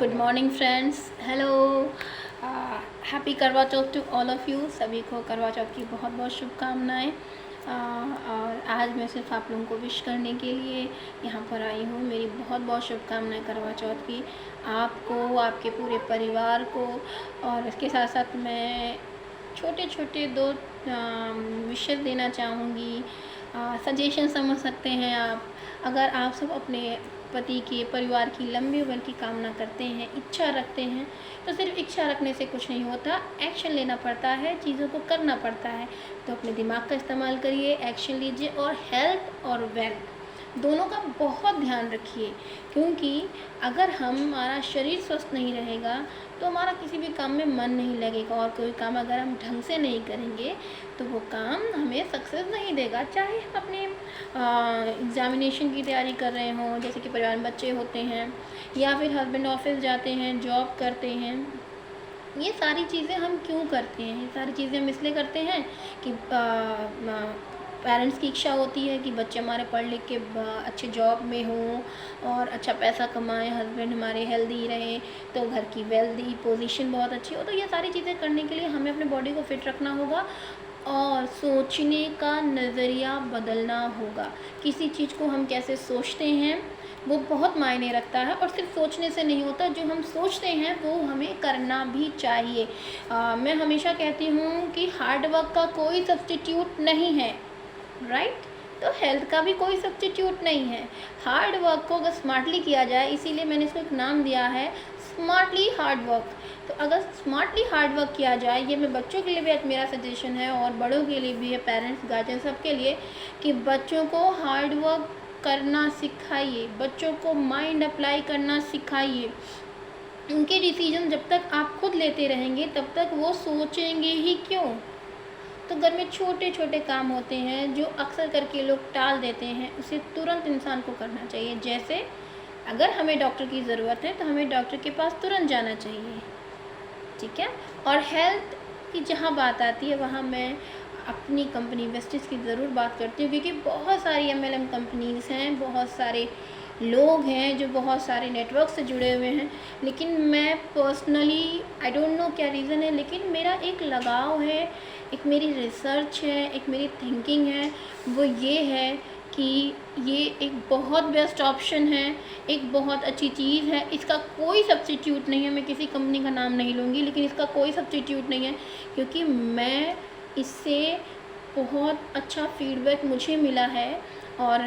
Good morning friends, hello. Happy करवा चौथ to all of you. सभी को करवा चौथ की बहुत बहुत शुभकामनाएं। और आज मैं सिर्फ आप लोगों को विश करने के लिए यहाँ पर आई हूँ। मेरी बहुत बहुत शुभकामनाएं करवा चौथ की, आपको, आपके पूरे परिवार को। और इसके साथ साथ मैं छोटे छोटे दो विशेष देना चाहूँगी। सजेशन समझ सकते हैं आप। अगर आप सब अपने पति के परिवार की लंबी उम्र की कामना करते हैं, इच्छा रखते हैं, तो सिर्फ इच्छा रखने से कुछ नहीं होता, एक्शन लेना पड़ता है, चीज़ों को करना पड़ता है। तो अपने दिमाग का इस्तेमाल करिए, एक्शन लीजिए और हेल्थ और वेल्थ दोनों का बहुत ध्यान रखिए। क्योंकि अगर हमारा शरीर स्वस्थ नहीं रहेगा तो हमारा किसी भी काम में मन नहीं लगेगा, और कोई काम अगर हम ढंग से नहीं करेंगे तो वो काम हमें सक्सेस नहीं देगा। चाहे हम अपने एग्ज़ामिनेशन की तैयारी कर रहे हों, जैसे कि परिवार में बच्चे होते हैं, या फिर हस्बैंड ऑफिस जाते हैं, जॉब करते हैं। ये सारी चीज़ें हम क्यों करते हैं? ये सारी चीज़ें हम इसलिए करते हैं कि पेरेंट्स की इच्छा होती है कि बच्चे हमारे पढ़ लिख के अच्छे जॉब में हों और अच्छा पैसा कमाएं, हस्बैंड हमारे हेल्दी रहें, तो घर की वेल्दी पोजीशन बहुत अच्छी हो। तो ये सारी चीज़ें करने के लिए हमें अपने बॉडी को फिट रखना होगा और सोचने का नज़रिया बदलना होगा। किसी चीज़ को हम कैसे सोचते हैं वो बहुत मायने रखता है, और सिर्फ सोचने से नहीं होता, जो हम सोचते हैं वो हमें करना भी चाहिए। मैं हमेशा कहती हूँ कि हार्ड वर्क का कोई सब्स्टिट्यूट नहीं है, राइट? तो हेल्थ का भी कोई सब्स्टिट्यूट नहीं है। हार्ड वर्क को अगर स्मार्टली किया जाए, इसीलिए मैंने इसको एक नाम दिया है, स्मार्टली हार्ड वर्क। तो अगर स्मार्टली हार्ड वर्क किया जाए, ये मैं बच्चों के लिए भी एक मेरा सजेशन है और बड़ों के लिए भी है, पेरेंट्स गार्जियन सबके लिए, कि बच्चों को हार्ड वर्क करना सिखाइए, बच्चों को माइंड अप्लाई करना सिखाइए। उनके डिसीजन जब तक आप खुद लेते रहेंगे तब तक वो सोचेंगे ही क्यों? तो घर में छोटे छोटे काम होते हैं जो अक्सर करके लोग टाल देते हैं, उसे तुरंत इंसान को करना चाहिए। जैसे अगर हमें डॉक्टर की ज़रूरत है तो हमें डॉक्टर के पास तुरंत जाना चाहिए, ठीक है? और हेल्थ की जहाँ बात आती है वहाँ मैं अपनी कंपनी वेस्टिज की ज़रूर बात करती हूँ, क्योंकि बहुत सारी एमएलएम कंपनीज़ हैं, बहुत सारे लोग हैं जो बहुत सारे नेटवर्क से जुड़े हुए हैं। लेकिन मैं पर्सनली, आई डोंट नो क्या रीज़न है, लेकिन मेरा एक लगाव है, एक मेरी रिसर्च है, एक मेरी थिंकिंग है, वो ये है कि ये एक बहुत बेस्ट ऑप्शन है, एक बहुत अच्छी चीज़ है। इसका कोई सब्स्टिट्यूट नहीं है। मैं किसी कंपनी का नाम नहीं लूँगी, लेकिन इसका कोई सब्स्टिट्यूट नहीं है, क्योंकि मैं इससे बहुत अच्छा फीडबैक मुझे मिला है। और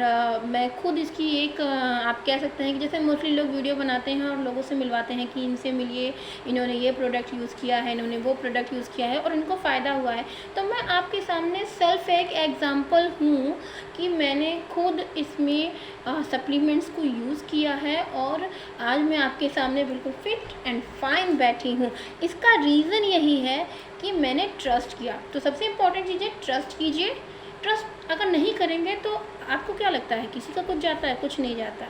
मैं खुद इसकी एक आप कह सकते हैं कि जैसे मोस्टली लोग वीडियो बनाते हैं और लोगों से मिलवाते हैं कि इनसे मिलिए, इन्होंने ये प्रोडक्ट यूज़ किया है, इन्होंने वो प्रोडक्ट यूज़ किया है और इनको फ़ायदा हुआ है। तो मैं आपके सामने सेल्फ एक एग्ज़ाम्पल हूँ कि मैंने खुद इसमें सप्लीमेंट्स को यूज़ किया है और आज मैं आपके सामने बिल्कुल फिट एंड फाइन बैठी हूँ। इसका रीज़न यही है कि मैंने ट्रस्ट किया। तो सबसे इम्पॉर्टेंट चीज़ है, ट्रस्ट कीजिए। ट्रस्ट अगर नहीं करेंगे तो आपको क्या लगता है किसी का कुछ जाता है? कुछ नहीं जाता।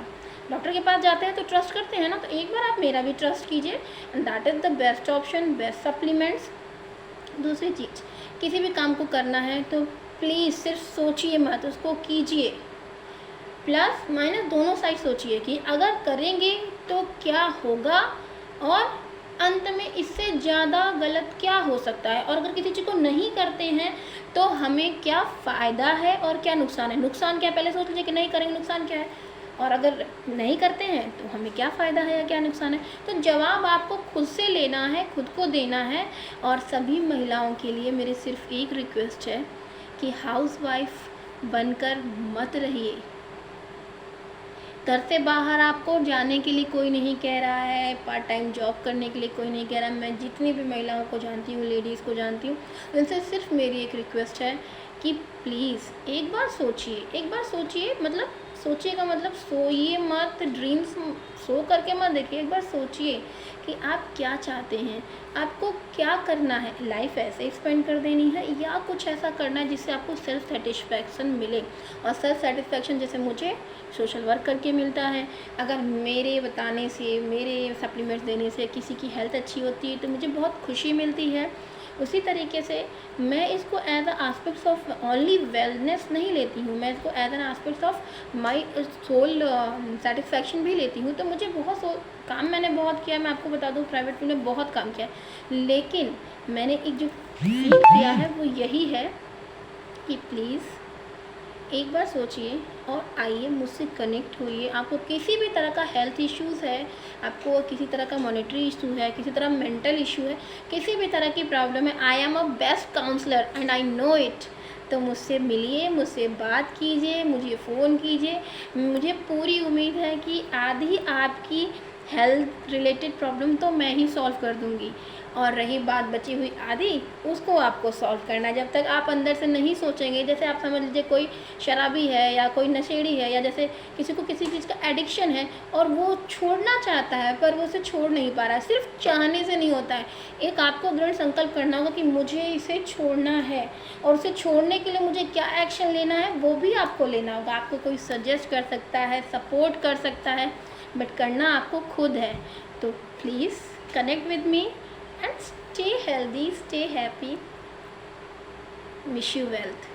डॉक्टर के पास जाते हैं तो ट्रस्ट करते हैं ना, तो एक बार आप मेरा भी ट्रस्ट कीजिए, and that is the best option, best supplements. दूसरी चीज़, किसी भी काम को करना है तो प्लीज़ सिर्फ सोचिए मत, उसको कीजिए। प्लस माइनस दोनों साइड सोचिए कि अगर करेंगे तो क्या होगा, और अंत में इससे ज़्यादा गलत क्या हो सकता है, और अगर किसी चीज़ को नहीं करते हैं तो हमें क्या फ़ायदा है और क्या नुकसान है। नुकसान क्या है पहले सोच लीजिए कि नहीं करेंगे नुकसान क्या है, और अगर नहीं करते हैं तो हमें क्या फ़ायदा है या क्या नुकसान है। तो जवाब आपको खुद से लेना है, खुद को देना है। और सभी महिलाओं के लिए मेरी सिर्फ एक रिक्वेस्ट है कि हाउसवाइफ बनकर मत रहिए। घर से बाहर आपको जाने के लिए कोई नहीं कह रहा है, पार्ट टाइम जॉब करने के लिए कोई नहीं कह रहा है। मैं जितनी भी महिलाओं को जानती हूँ, लेडीज़ को जानती हूँ, उनसे सिर्फ मेरी एक रिक्वेस्ट है कि प्लीज़ एक बार सोचिए, एक बार सोचिए। मतलब सोचिए का मतलब सोइए मत, ड्रीम्स सो करके मत देखिए। एक बार सोचिए कि आप क्या चाहते हैं, आपको क्या करना है। लाइफ ऐसे ही स्पेंड कर देनी है या कुछ ऐसा करना है जिससे आपको सेल्फ सेटिस्फैक्शन मिले। और सेल्फ सेटिस्फैक्शन जैसे मुझे सोशल वर्क करके मिलता है, अगर मेरे बताने से, मेरे सप्लीमेंट्स देने से किसी की हेल्थ अच्छी होती है तो मुझे बहुत खुशी मिलती है। उसी तरीके से मैं इसको as a aspects of only wellness नहीं लेती हूँ, मैं इसको as an aspects of my soul satisfaction भी लेती हूँ। तो मुझे बहुत काम मैंने बहुत किया, मैं आपको बता दूँ प्राइवेट में बहुत काम किया है, लेकिन मैंने एक जो सीख किया है वो यही है कि प्लीज़ एक बार सोचिए और आइए मुझसे कनेक्ट होइए। आपको किसी भी तरह का हेल्थ इश्यूज़ है, आपको किसी तरह का मॉनेटरी इशू है, किसी तरह मेंटल इशू है, किसी भी तरह की प्रॉब्लम है, I am a best counsellor and I know it. तो मुझसे मिलिए, मुझसे बात कीजिए, मुझे फ़ोन कीजिए। मुझे पूरी उम्मीद है कि आधी आपकी हेल्थ रिलेटेड प्रॉब्लम तो मैं ही सॉल्व कर दूँगी, और रही बात बची हुई आधी, उसको आपको सॉल्व करना है। जब तक आप अंदर से नहीं सोचेंगे, जैसे आप समझ लीजिए कोई शराबी है या कोई नशेड़ी है, या जैसे किसी को किसी चीज़ का एडिक्शन है और वो छोड़ना चाहता है पर वो उसे छोड़ नहीं पा रहा है, सिर्फ चाहने से नहीं होता है। एक आपको दृढ़ संकल्प करना होगा कि मुझे इसे छोड़ना है, और उसे छोड़ने के लिए मुझे क्या एक्शन लेना है वो भी आपको लेना होगा। आपको कोई सजेस्ट कर सकता है, सपोर्ट कर सकता है, बट करना आपको खुद है। तो please connect with me and stay healthy, stay happy. Wish you wealth.